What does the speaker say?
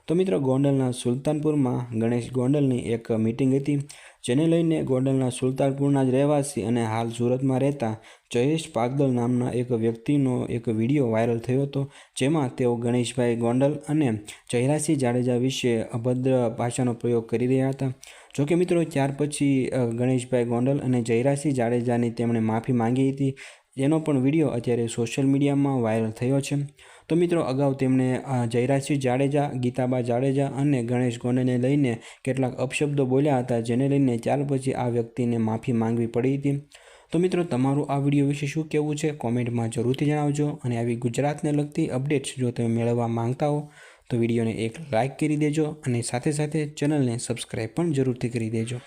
તો મિત્રો ગોંડલના સુલતાનપુરમાં ગણેશ ગોંડલની એક મીટિંગ હતી, જેને લઈને ગોંડલના સુલતાનપુરના જ રહેવાસી અને હાલ સુરતમાં રહેતા જયેશ પાગદલ નામના એક વ્યક્તિનો એક વિડીયો વાયરલ થયો હતો, જેમાં તેઓ ગણેશભાઈ ગોંડલ અને જયરાજસિંહ જાડેજા વિશે અભદ્ર ભાષાનો પ્રયોગ કરી રહ્યા હતા। જોકે મિત્રો ત્યાર પછી ગણેશભાઈ ગોંડલ અને જયરાજસિંહ જાડેજાની તેમણે માફી માંગી હતી, જેનો પણ વિડીયો અત્યારે સોશિયલ મીડિયામાં વાયરલ થયો છે। તો મિત્રો અગાઉ તેમણે જયરાજસિંહ જાડેજા, ગીતાબા જાડેજા અને ગણેશ ગોંડલને લઈને કેટલાક અપશબ્દો બોલ્યા હતા, જેને લઈને ત્યાર પછી આ વ્યક્તિને માફી માંગવી પડી હતી। તો મિત્રો તમારું આ વિડીયો વિશે શું કહેવું છે, કોમેન્ટમાં જરૂરથી જણાવજો। અને આવી ગુજરાતને લગતી અપડેટ્સ જો તમે મેળવવા માંગતા હો તો વિડીયોને એક લાઇક કરી દેજો અને સાથે સાથે ચેનલને સબસ્ક્રાઈબ પણ જરૂરથી કરી દેજો।